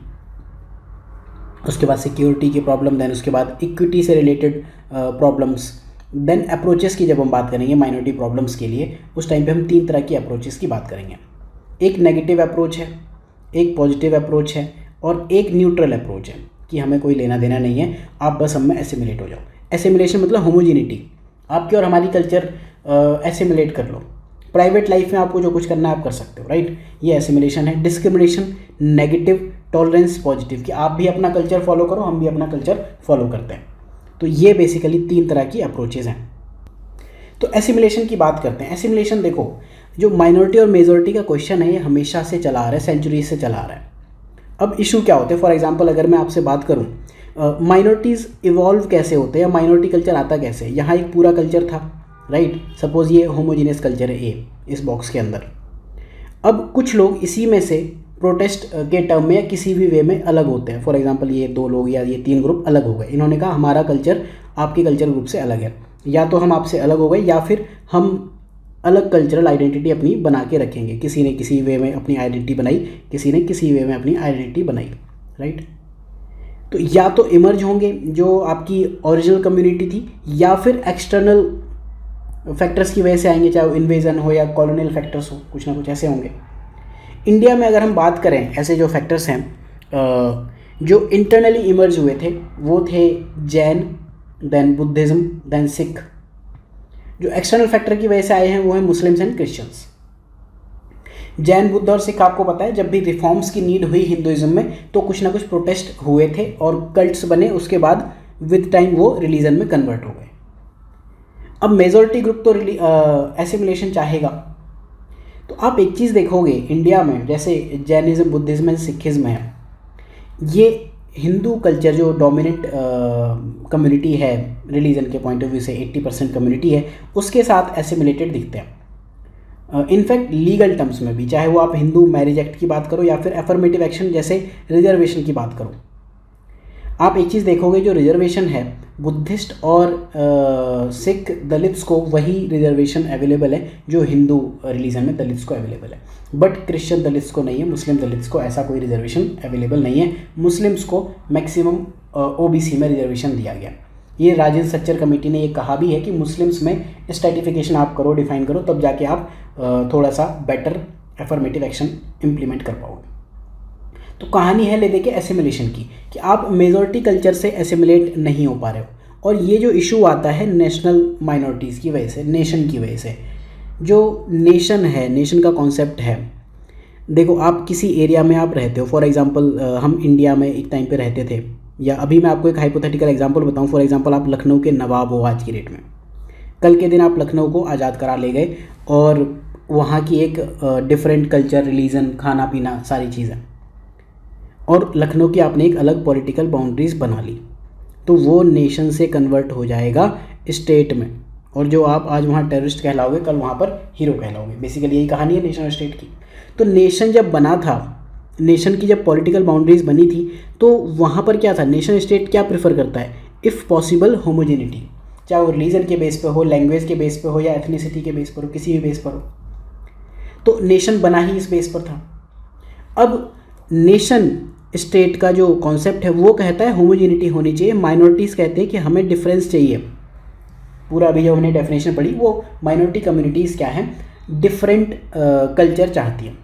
[SPEAKER 1] उसके बाद सिक्योरिटी की प्रॉब्लम, देन उसके बाद इक्विटी से रिलेटेड प्रॉब्लम्स। देन अप्रोचेस की जब हम बात करेंगे माइनॉरिटी प्रॉब्लम्स के लिए, उस टाइम पे हम 3 तरह की अप्रोचेस की बात करेंगे। एक नेगेटिव अप्रोच है, एक पॉजिटिव अप्रोच है और एक न्यूट्रल अप्रोच है कि हमें कोई लेना देना नहीं है, आप बस हम में एसिमिलेट हो जाओ। एसिमिलेशन मतलब होमोजिनिटी, आपकी और हमारी कल्चर एसिमिलेट कर लो। प्राइवेट लाइफ में आपको जो कुछ करना है आप कर सकते हो, राइट। ये एसिमिलेशन है। डिस्क्रिमिनेशन नेगेटिव, टॉलरेंस पॉजिटिव, कि आप भी अपना कल्चर फॉलो करो, हम भी अपना कल्चर फॉलो करते हैं। तो ये बेसिकली 3 तरह की अप्रोचेज हैं। तो एसिमिलेशन की बात करते हैं। एसिमिलेशन देखो, जो माइनॉरिटी और मेजॉरिटी का क्वेश्चन है ये हमेशा से चला आ रहा है, सेंचुरी से चला आ रहा है। अब इशू क्या होते हैं? फॉर एग्जांपल अगर मैं आपसे बात करूं माइनॉरिटीज़ इवॉल्व कैसे होते हैं, माइनॉरिटी कल्चर आता कैसे? यहाँ एक पूरा कल्चर था, राइट। सपोज ये होमोजीनियस कल्चर है ए इस बॉक्स के अंदर। अब कुछ लोग इसी में से प्रोटेस्ट के टर्म में या किसी भी वे में अलग होते हैं। फॉर एग्जांपल ये 2 लोग या ये 3 ग्रुप अलग हो गए, इन्होंने कहा हमारा कल्चर आपके कल्चर ग्रुप से अलग है, या तो हम आपसे अलग हो गए या फिर हम अलग कल्चरल आइडेंटिटी अपनी बना के रखेंगे। किसी ने किसी वे में अपनी आइडेंटिटी बनाई, किसी ने किसी वे में अपनी आइडेंटिटी बनाई, राइट। तो या तो इमर्ज होंगे जो आपकी ओरिजिनल कम्युनिटी थी, या फिर एक्सटर्नल फैक्टर्स की वजह से आएंगे, चाहे वो इन्वेजन हो या कॉलोनियल फैक्टर्स हो, कुछ ना कुछ ऐसे होंगे। इंडिया में अगर हम बात करें ऐसे जो फैक्टर्स हैं जो इंटरनली इमर्ज हुए थे वो थे Jain, then Buddhism, then Sikh. जो एक्सटर्नल फैक्टर की वजह से आए हैं वो हैं Muslims and Christians. Jain, Buddha और सिख, आपको पता है जब भी रिफॉर्म्स की नीड हुई हिंदुइज्म में तो कुछ ना कुछ प्रोटेस्ट हुए थे और कल्ट्स बने, उसके बाद विद टाइम वो रिलीजन में कन्वर्ट हो गए। अब मेजॉरिटी ग्रुप तो एसिमिलेशन चाहेगा। तो आप एक चीज़ देखोगे इंडिया में, जैसे जैनिज्म, बुद्धिज़्म एंड सिखिज़्म है, ये हिंदू कल्चर जो डोमिनेंट कम्युनिटी है रिलीजन के पॉइंट ऑफ व्यू से, 80% कम्युनिटी है, उसके साथ एसिमिलेटेड दिखते हैं। इनफैक्ट लीगल टर्म्स में भी, चाहे वो आप हिंदू मैरिज एक्ट की बात करो या फिर एफर्मेटिव एक्शन जैसे रिजर्वेशन की बात करो। आप एक चीज़ देखोगे, जो रिजर्वेशन है बुद्धिस्ट और सिख दलित्स को वही रिजर्वेशन अवेलेबल है जो हिंदू रिलीजन में दलित्स को अवेलेबल है, बट क्रिश्चियन दलित्स को नहीं है, मुस्लिम दलित्स को ऐसा कोई रिजर्वेशन अवेलेबल नहीं है। मुस्लिम्स को मैक्सिमम ओबीसी में रिजर्वेशन दिया गया। ये राजेंद्र सच्चर कमेटी ने ये कहा भी है कि मुस्लिम्स में स्ट्रैटिफिकेशन आप करो, डिफाइन करो, तब जाके आप थोड़ा सा बेटर एफर्मेटिव एक्शन इम्प्लीमेंट कर पाओगे। तो कहानी है ले दे के एसिमिलेशन की, कि आप मेजॉरिटी कल्चर से एसिमिलेट नहीं हो पा रहे हो। और ये जो इशू आता है नेशनल माइनॉरिटीज़ की वजह से, नेशन की वजह से। जो नेशन है, नेशन का कॉन्सेप्ट है, देखो आप किसी एरिया में आप रहते हो, फॉर एग्जांपल हम इंडिया में एक टाइम पे रहते थे, या अभी मैं आपको एक हाइपोथेटिकल एग्जांपल बताऊं, फॉर एग्जांपल आप लखनऊ के नवाब हो आज की डेट में, कल के दिन आप लखनऊ को आज़ाद करा ले गए और वहाँ की एक डिफरेंट कल्चर, रिलीजन, खाना पीना, सारी चीज़ें, और लखनऊ की आपने एक अलग पॉलिटिकल बाउंड्रीज बना ली, तो वो नेशन से कन्वर्ट हो जाएगा स्टेट में, और जो आप आज वहाँ टेररिस्ट कहलाओगे कल वहाँ पर हीरो कहलाओगे। बेसिकली यही कहानी है नेशन और स्टेट की। तो नेशन जब बना था, नेशन की जब पॉलिटिकल बाउंड्रीज बनी थी, तो वहाँ पर क्या था, नेशन स्टेट क्या प्रेफर करता है, इफ़ पॉसिबल होमोजेनिटी, चाहे वो रिलीजन के बेस पे हो, लैंग्वेज के बेस पे हो, या एथनिसिटी के बेस पर हो, किसी भी बेस पर हो। तो नेशन बना ही इस बेस पर था। अब नेशन स्टेट का जो कॉन्सेप्ट है वो कहता है होमोजेनिटी होनी चाहिए, माइनॉरिटीज़ कहते हैं कि हमें डिफरेंस चाहिए। पूरा अभी जो हमने डेफिनेशन पढ़ी वो माइनॉरिटी कम्युनिटीज़ क्या हैं, डिफरेंट कल्चर चाहती हैं।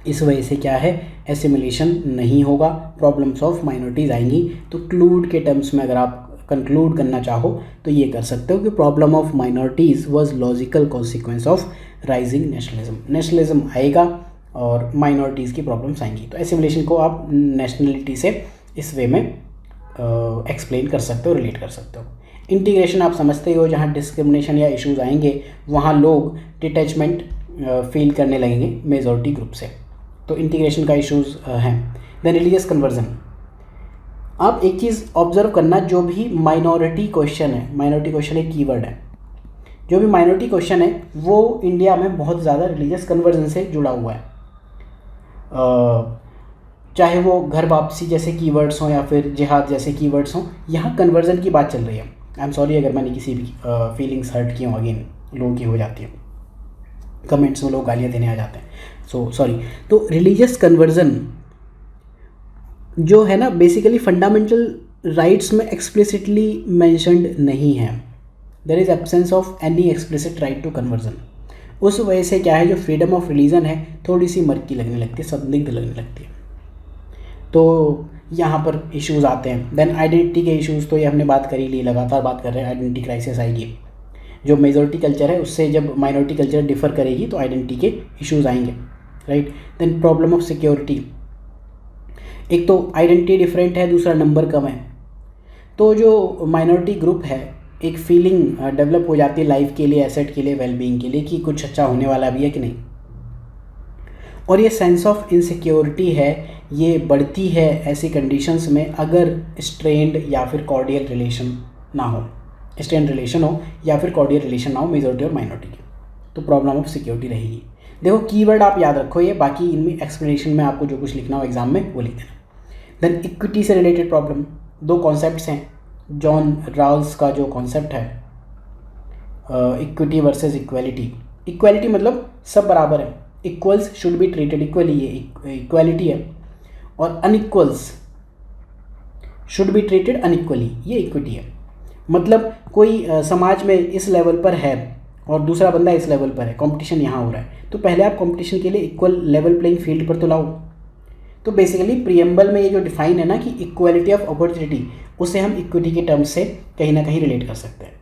[SPEAKER 1] इस वजह से क्या है, एसिमिलेशन नहीं होगा, प्रॉब्लम्स ऑफ माइनॉरिटीज़ आएंगी। तो क्लूड के टर्म्स में अगर आप कंक्लूड करना चाहो तो ये कर सकते हो कि problem of minorities was logical consequence of rising nationalism. Nationalism आएगा और माइनॉरिटीज़ की प्रॉब्लम्स आएंगी। तो एसिमिलेशन को आप नेशनलिटी से इस वे में एक्सप्लेन कर सकते हो, रिलेट कर सकते हो। इंटीग्रेशन आप समझते हो, जहाँ डिस्क्रिमिनेशन या इश्यूज आएंगे वहाँ लोग डिटैचमेंट फील करने लगेंगे मेजॉरिटी ग्रुप से, तो इंटीग्रेशन का इश्यूज हैं। देन रिलीजियस कन्वर्जन, आप एक चीज़ ऑब्जर्व करना, जो भी माइनॉरिटी क्वेश्चन है, माइनॉरिटी क्वेश्चन एक कीवर्ड है, जो भी माइनॉरिटी क्वेश्चन है वो इंडिया में बहुत ज़्यादा रिलीजियस कन्वर्जन से जुड़ा हुआ है। चाहे वो घर वापसी जैसे कीवर्ड्स हों या फिर जिहाद जैसे कीवर्ड्स हों, यहाँ कन्वर्जन की बात चल रही है। आई एम सॉरी अगर मैंने किसी भी फीलिंग्स हर्ट की हों, अगेन लोगों की हो जाती है, कमेंट्स में लोग गालियाँ देने आ जाते हैं, सो सॉरी। तो रिलीजियस कन्वर्जन जो है ना, बेसिकली फंडामेंटल राइट्स में एक्सप्लिसिटली मेंशन्ड नहीं है। There is absence of any explicit right to conversion. उस वजह से क्या है, जो फ्रीडम ऑफ रिलीजन है थोड़ी सी मर्की लगने लगती है, संदिग्ध लगने लगती है। तो यहाँ पर इश्यूज आते हैं। देन आइडेंटिटी के इश्यूज, तो ये हमने बात करी ली, लगातार बात कर रहे हैं। आइडेंटिटी क्राइसिस आएगी, जो मेजॉरिटी कल्चर है उससे जब माइनॉरिटी कल्चर डिफर करेगी तो आइडेंटिटी के इश्यूज आएंगे, right. Then problem of security, एक तो आइडेंटिटी डिफरेंट है, दूसरा नंबर कम है, तो जो माइनॉरिटी ग्रुप है एक फीलिंग डेवलप हो जाती है लाइफ के लिए, एसेट के लिए, वेलबींग के लिए, कि कुछ अच्छा होने वाला भी है कि नहीं। और ये सेंस ऑफ इनसिक्योरिटी है, ये बढ़ती है ऐसी कंडीशंस में अगर स्ट्रेंड या फिर कॉर्डियल रिलेशन ना हो, स्ट्रेंड रिलेशन हो या फिर कॉर्डियल रिलेशन ना हो मेजॉरिटी और माइनॉरिटी की, तो प्रॉब्लम ऑफ सिक्योरिटी रहेगी। देखो कीवर्ड आप याद रखो ये, बाकी इनमें एक्सप्लेनेशन में आपको जो कुछ लिखना हो एग्जाम में वो लिख देना। देन इक्विटी से रिलेटेड प्रॉब्लम, दो कॉन्सेप्ट्स हैं। जॉन राल्स का जो कॉन्सेप्ट है इक्विटी वर्सेस इक्वालिटी। इक्वालिटी मतलब सब बराबर है, equals should be treated equally, ये इक्वालिटी है, और अनइक्वल्स शुड बी ट्रीटेड अनइक्वली, ये इक्विटी है। मतलब कोई समाज में इस लेवल पर है और दूसरा बंदा इस लेवल पर है, कंपटीशन यहाँ हो रहा है, तो पहले आप कंपटीशन के लिए इक्वल लेवल प्लेइंग फील्ड पर तो लाओ। तो बेसिकली प्रीएम्बल में ये जो डिफाइन है ना कि इक्वालिटी ऑफ अपॉर्चुनिटी, उसे हम इक्विटी के टर्म्स से कहीं ना कहीं रिलेट कर सकते हैं।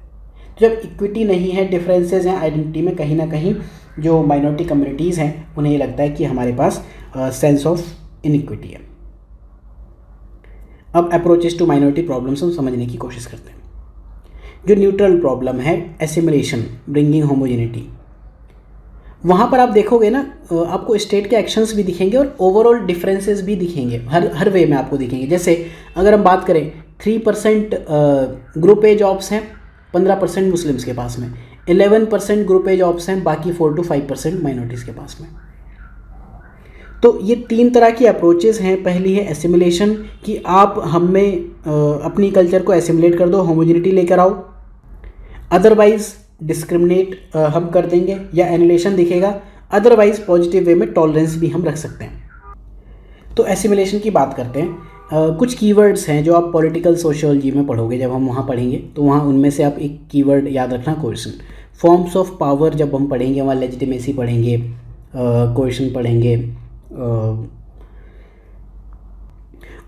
[SPEAKER 1] तो जब इक्विटी नहीं है, डिफरेंसेस हैं आइडेंटिटी में, कहीं ना कहीं जो माइनॉरिटी कम्युनिटीज़ हैं उन्हें ये लगता है कि हमारे पास सेंस ऑफ इनइक्विटी है। अब अप्रोचेस टू माइनॉरिटी प्रॉब्लम्स हम समझने की कोशिश करते हैं। जो न्यूट्रल प्रॉब्लम है, एसिमिलेशन, ब्रिंगिंग होमोजेनिटी, वहाँ पर आप देखोगे ना आपको स्टेट के एक्शंस भी दिखेंगे और ओवरऑल डिफरेंसेस भी दिखेंगे, हर वे में आपको दिखेंगे। जैसे अगर हम बात करें 3% ग्रुप ए जॉब्स हैं 15% मुस्लिम्स के पास में, 11% ग्रुप ए जॉब्स हैं बाकी 4 to 5% माइनॉरिटीज़ के पास में। तो ये 3 तरह की अप्रोचेस हैं। पहली है एसिमिलेशन, कि आप हम में अपनी कल्चर को एसिमिलेट कर दो, होमोजेनिटी लेकर आओ, अदरवाइज डिस्क्रिमिनेट हम कर देंगे, या एनिलेशन दिखेगा, अदरवाइज पॉजिटिव वे में टॉलरेंस भी हम रख सकते हैं। तो एसिमिलेशन की बात करते हैं। कुछ कीवर्ड्स हैं जो आप पॉलिटिकल सोशियोलॉजी में पढ़ोगे, जब हम वहाँ पढ़ेंगे तो वहाँ उनमें से आप एक कीवर्ड याद रखना, कोएशन। फॉर्म्स ऑफ पावर जब हम पढ़ेंगे वहाँ लेजिटिमेसी पढ़ेंगे, कोएशन पढ़ेंगे,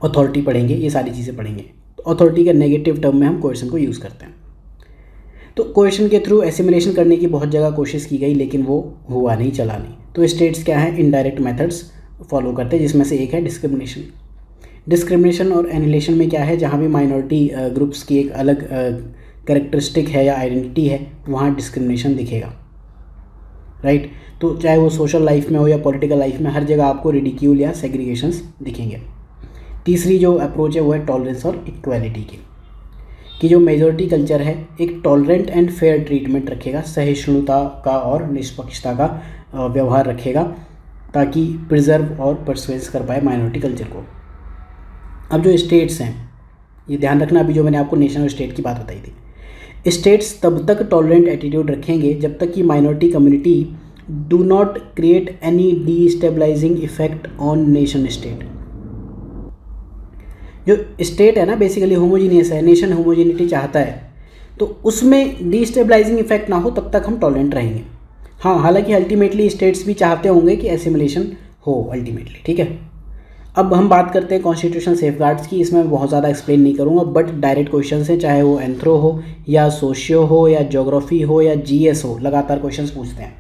[SPEAKER 1] अथॉरिटी पढ़ेंगे, ये सारी चीज़ें पढ़ेंगे। तो अथॉरिटी का नेगेटिव टर्म में हम कोएशन को यूज़ करते हैं। तो कोएशन के थ्रू एसिमिलेशन करने की बहुत जगह कोशिश की गई, लेकिन वो हुआ नहीं, चला नहीं। तो स्टेट्स क्या हैं, इनडायरेक्ट मेथड्स फॉलो करते हैं, जिसमें से एक है डिस्क्रिमिनेशन। डिस्क्रिमिनेशन और एनिलेशन में क्या है, जहाँ भी माइनॉरिटी ग्रुप्स की एक अलग कैरेक्टरिस्टिक है या आइडेंटिटी है, वहाँ डिस्क्रिमिनेशन दिखेगा, राइट। तो चाहे वो सोशल लाइफ में हो या पॉलिटिकल लाइफ में, हर जगह आपको रिडिक्यूल या सेग्रीगेशंस दिखेंगे। तीसरी जो अप्रोच है वो है टॉलरेंस और इक्वालिटी की, कि जो मेजॉरिटी कल्चर है एक टॉलरेंट एंड फेयर ट्रीटमेंट रखेगा, सहिष्णुता का और निष्पक्षता का व्यवहार रखेगा, ताकि प्रिजर्व और परसुएस कर पाए माइनॉरिटी कल्चर को। अब जो स्टेट्स हैं, ये ध्यान रखना, अभी जो मैंने आपको नेशन और स्टेट की बात बताई थी, स्टेट्स तब तक टॉलरेंट एटीट्यूड रखेंगे जब तक कि minority community do not create any destabilising effect on nation state. जो स्टेट है ना बेसिकली होमोजीनियस है, नेशन होमोजीनिटी चाहता है, तो उसमें डीस्टेबलाइजिंग इफेक्ट ना हो तब तक हम टॉलरेंट रहेंगे। हाँ, हालांकि अल्टीमेटली स्टेट्स भी चाहते होंगे कि एसिमिलेशन हो अल्टीमेटली, ठीक है। अब हम बात करते हैं कॉन्स्टिट्यूशनल सेफगार्ड्स की। इसमें मैं बहुत ज़्यादा एक्सप्लेन नहीं करूँगा, बट डायरेक्ट क्वेश्चन है, चाहे वो एंथ्रो हो या सोशियो हो या ज्योग्राफी हो या जीएस हो, लगातार क्वेश्चन पूछते हैं।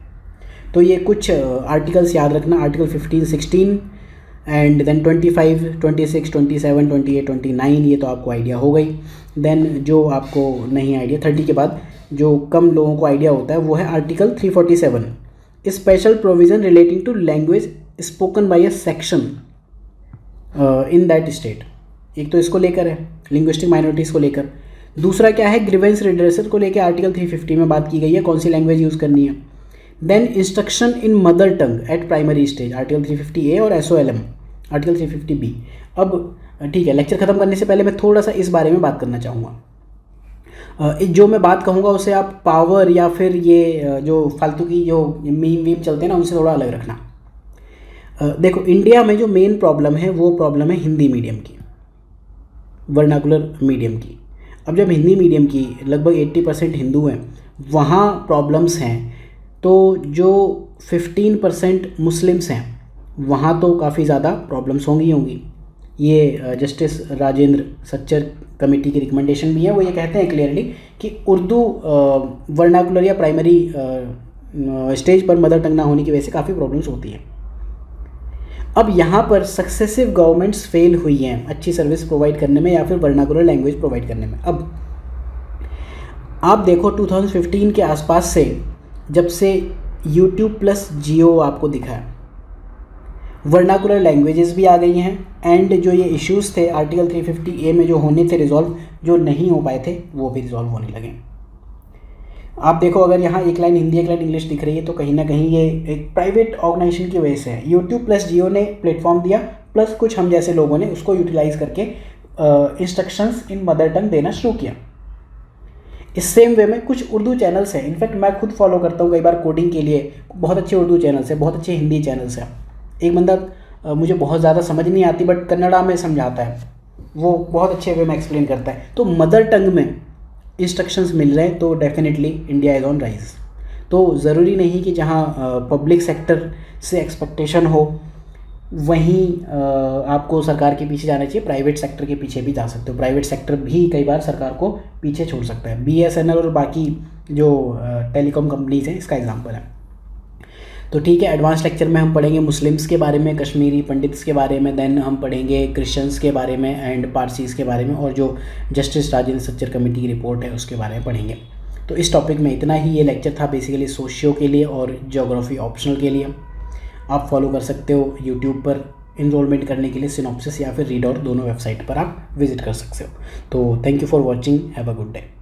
[SPEAKER 1] तो ये कुछ आर्टिकल्स याद रखना, आर्टिकल 15, 16 एंड देन 25, 26, 27, 28, 29, ये तो आपको आइडिया हो गई। देन जो आपको नहीं आइडिया 30 के बाद जो कम लोगों को आइडिया होता है वो है article 347, special provision relating to language spoken by a section in that state. एक तो इसको लेकर है, लिंग्विस्टिक माइनॉरिटीज़ को लेकर। दूसरा क्या है, ग्रीवेंस रिड्रेसल को लेकर आर्टिकल 350 में बात की गई है, कौन सी लैंग्वेज यूज़ करनी है। Then instruction in mother tongue at primary stage, article 350A और SOLM आर्टिकल 350B। अब ठीक है, लेक्चर ख़त्म करने से पहले मैं थोड़ा सा इस बारे में बात करना चाहूँगा। जो मैं बात कहूँगा उसे आप पावर या फिर ये जो फालतू की जो मीम वीम चलते हैं ना, उनसे थोड़ा अलग रखना। देखो, इंडिया में जो मेन प्रॉब्लम है वो प्रॉब्लम है हिंदी मीडियम की, वर्नाकुलर मीडियम की। अब जब हिंदी मीडियम की लगभग 80% हिंदू हैं, वहाँ प्रॉब्लम्स हैं, तो जो 15% मुस्लिम्स हैं वहाँ तो काफ़ी ज़्यादा प्रॉब्लम्स होंगी। ये जस्टिस राजेंद्र सच्चर कमेटी की रिकमेंडेशन भी है, वो ये कहते हैं क्लियरली कि उर्दू वर्नाकुलर या प्राइमरी स्टेज पर मदर टंग ना होने की वजह से काफ़ी प्रॉब्लम्स होती हैं। अब यहाँ पर सक्सेसिव गवर्नमेंट्स फेल हुई हैं अच्छी सर्विस प्रोवाइड करने में या फिर वर्नाकुलर लैंग्वेज प्रोवाइड करने में। अब आप देखो 2015 के आसपास से जब से YouTube प्लस जियो आपको दिखा है, वर्नाकुलर लैंग्वेजेस भी आ गई हैं, एंड जो ये इश्यूज़ थे आर्टिकल 350A में जो होने थे रिजॉल्व, जो नहीं हो पाए थे वो भी रिजॉल्व होने लगे। आप देखो, अगर यहाँ एक लाइन हिंदी एक लाइन इंग्लिश दिख रही है तो कहीं ना कहीं ये एक प्राइवेट ऑर्गेनाइजेशन की वजह से है। YouTube प्लस जियो ने प्लेटफॉर्म दिया, प्लस कुछ हम जैसे लोगों ने उसको यूटिलाइज़ करके इंस्ट्रक्शंस इन मदर टंग देना शुरू किया। इस सेम वे में कुछ उर्दू चैनल्स हैं, इनफैक्ट मैं खुद फॉलो करता हूँ कई बार कोडिंग के लिए, बहुत अच्छे उर्दू चैनल्स हैं, बहुत अच्छे हिंदी चैनल्स हैं। एक बंदा मुझे बहुत ज़्यादा समझ नहीं आती बट कन्नड़ा में समझाता है, वो बहुत अच्छे वे में एक्सप्लेन करता है। तो मदर टंग में इंस्ट्रक्शंस मिल रहे हैं, तो definitely India is on rise. तो ज़रूरी नहीं कि जहाँ पब्लिक सेक्टर से एक्सपेक्टेशन हो वहीं आपको सरकार के पीछे जाना चाहिए, प्राइवेट सेक्टर के पीछे भी जा सकते हो। प्राइवेट सेक्टर भी कई बार सरकार को पीछे छोड़ सकता है। BSNL और बाकी जो टेलीकॉम कंपनीज़ हैं इसका एग्जांपल है। तो ठीक है, एडवांस लेक्चर में हम पढ़ेंगे मुस्लिम्स के बारे में, कश्मीरी पंडित्स के बारे में, देन हम पढ़ेंगे क्रिश्चियंस के बारे में एंड पारसीज़ के बारे में, और जो जस्टिस राजेंद्र सच्चर कमेटी की रिपोर्ट है उसके बारे में पढ़ेंगे। तो इस टॉपिक में इतना ही। ये लेक्चर था बेसिकली सोशियो के लिए और ज्योग्राफी ऑप्शनल के लिए। आप फॉलो कर सकते हो यूट्यूब पर इनरोलमेंट करने के लिए सिनॉप्सिस या फिर रीडर, दोनों वेबसाइट पर आप विजिट कर सकते हो। तो thank you for watching, have a good day.